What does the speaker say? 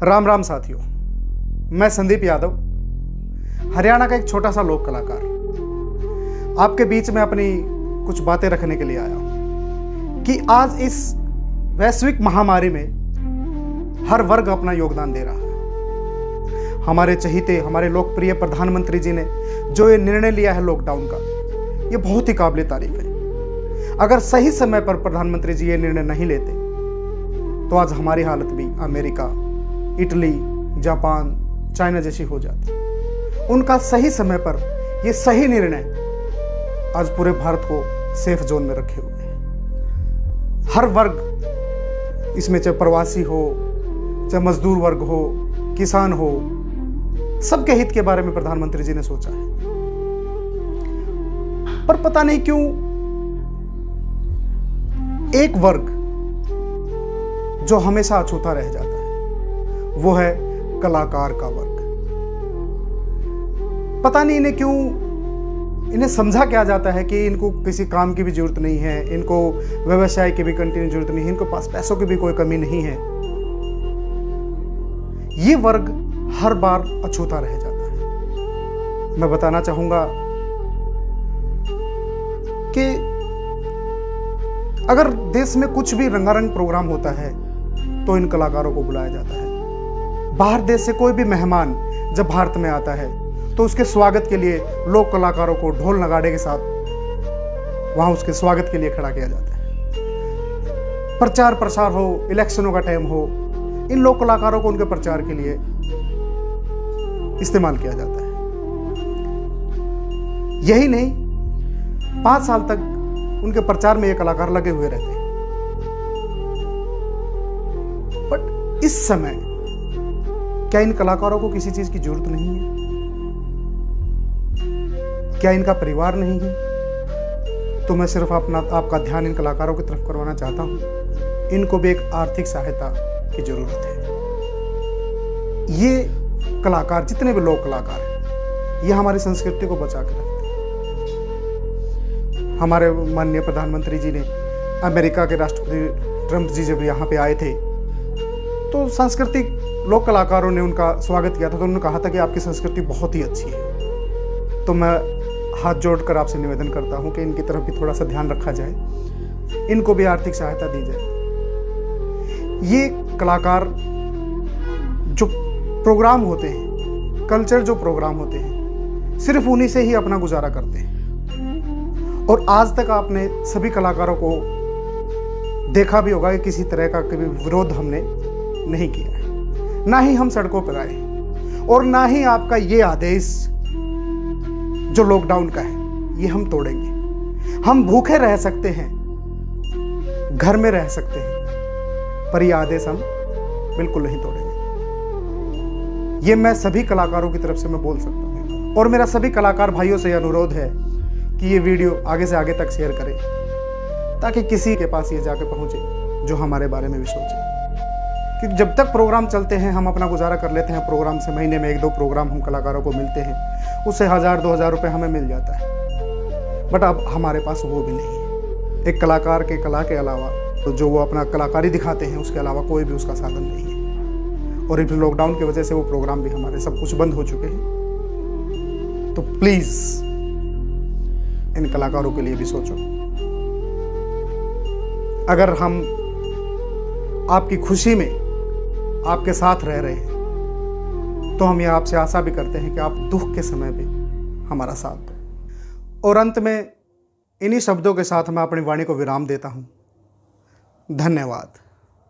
राम राम साथियों, मैं संदीप यादव, हरियाणा का एक छोटा सा लोक कलाकार आपके बीच में अपनी कुछ बातें रखने के लिए आया हूं कि आज इस वैश्विक महामारी में हर वर्ग अपना योगदान दे रहा है। हमारे चहीते, हमारे लोकप्रिय प्रधानमंत्री जी ने जो ये निर्णय लिया है लॉकडाउन का, ये बहुत ही काबिल तारीफ है। अगर सही समय पर प्रधानमंत्री जी ये निर्णय नहीं लेते तो आज हमारी हालत भी अमेरिका, इटली, जापान, चाइना जैसी हो जाती। उनका सही समय पर यह सही निर्णय आज पूरे भारत को सेफ जोन में रखे हुए हैं। हर वर्ग इसमें, चाहे प्रवासी हो, चाहे मजदूर वर्ग हो, किसान हो, सबके हित के बारे में प्रधानमंत्री जी ने सोचा है। पर पता नहीं क्यों एक वर्ग जो हमेशा अछूता रह जाता है, वो है कलाकार का वर्ग। पता नहीं इन्हें क्यों, इन्हें समझा क्या जाता है कि इनको किसी काम की भी जरूरत नहीं है, इनको व्यवसाय की भी कंटिन्यू जरूरत नहीं है, इनको पास पैसों की भी कोई कमी नहीं है। ये वर्ग हर बार अछूता रह जाता है। मैं बताना चाहूंगा कि अगर देश में कुछ भी रंगारंग प्रोग्राम होता है तो इन कलाकारों को बुलाया जाता है। बाहर देश से कोई भी मेहमान जब भारत में आता है तो उसके स्वागत के लिए लोक कलाकारों को ढोल नगाड़े के साथ वहां उसके स्वागत के लिए खड़ा किया जाता है। प्रचार प्रसार हो, इलेक्शनों का टाइम हो, इन लोक कलाकारों को उनके प्रचार के लिए इस्तेमाल किया जाता है। यही नहीं, 5 साल तक उनके प्रचार में ये कलाकार लगे हुए रहते हैं। बट इस समय क्या इन कलाकारों को किसी चीज की जरूरत नहीं है? क्या इनका परिवार नहीं है? तो मैं सिर्फ आपका ध्यान इन कलाकारों की तरफ करवाना चाहता हूं। इनको भी एक आर्थिक सहायता की जरूरत है। ये कलाकार, जितने भी लोक कलाकार हैं, ये हमारी संस्कृति को बचा के रखते हैं। हमारे माननीय प्रधानमंत्री जी ने, अमेरिका के राष्ट्रपति ट्रंप जी जब यहाँ पे आए थे तो सांस्कृतिक लोक कलाकारों ने उनका स्वागत किया था। तो उन्होंने कहा था कि आपकी संस्कृति बहुत ही अच्छी है। तो मैं हाथ जोड़कर आपसे निवेदन करता हूं कि इनकी तरफ भी थोड़ा सा ध्यान रखा जाए, इनको भी आर्थिक सहायता दी जाए। ये कलाकार जो प्रोग्राम होते हैं, कल्चर जो प्रोग्राम होते हैं, सिर्फ उन्हीं से ही अपना गुजारा करते हैं। और आज तक आपने सभी कलाकारों को देखा भी होगा कि किसी तरह का कभी विरोध हमने नहीं किया है, ना ही हम सड़कों पर आए, और ना ही आपका ये आदेश जो लॉकडाउन का है ये हम तोड़ेंगे। हम भूखे रह सकते हैं, घर में रह सकते हैं, पर ये आदेश हम बिल्कुल नहीं तोड़ेंगे। ये मैं सभी कलाकारों की तरफ से मैं बोल सकता हूँ। और मेरा सभी कलाकार भाइयों से अनुरोध है कि ये वीडियो आगे से आगे तक शेयर करें, ताकि किसी के पास ये जाके पहुंचे जो हमारे बारे में भी सोचे। क्योंकि जब तक प्रोग्राम चलते हैं हम अपना गुजारा कर लेते हैं। प्रोग्राम से महीने में 1-2 प्रोग्राम हम कलाकारों को मिलते हैं, उससे 1000-2000 रुपये हमें मिल जाता है। बट अब हमारे पास वो भी नहीं है। एक कलाकार के कला के अलावा, तो जो वो अपना कलाकारी दिखाते हैं, उसके अलावा कोई भी उसका साधन नहीं है। और इस लॉकडाउन की वजह से वो प्रोग्राम भी हमारे सब कुछ बंद हो चुके हैं। तो प्लीज इन कलाकारों के लिए भी सोचो। अगर हम आपकी खुशी में आपके साथ रह रहे हैं तो हम ये आपसे आशा भी करते हैं कि आप दुख के समय भी हमारा साथ दो। और अंत में इन्हीं शब्दों के साथ मैं अपनी वाणी को विराम देता हूं। धन्यवाद।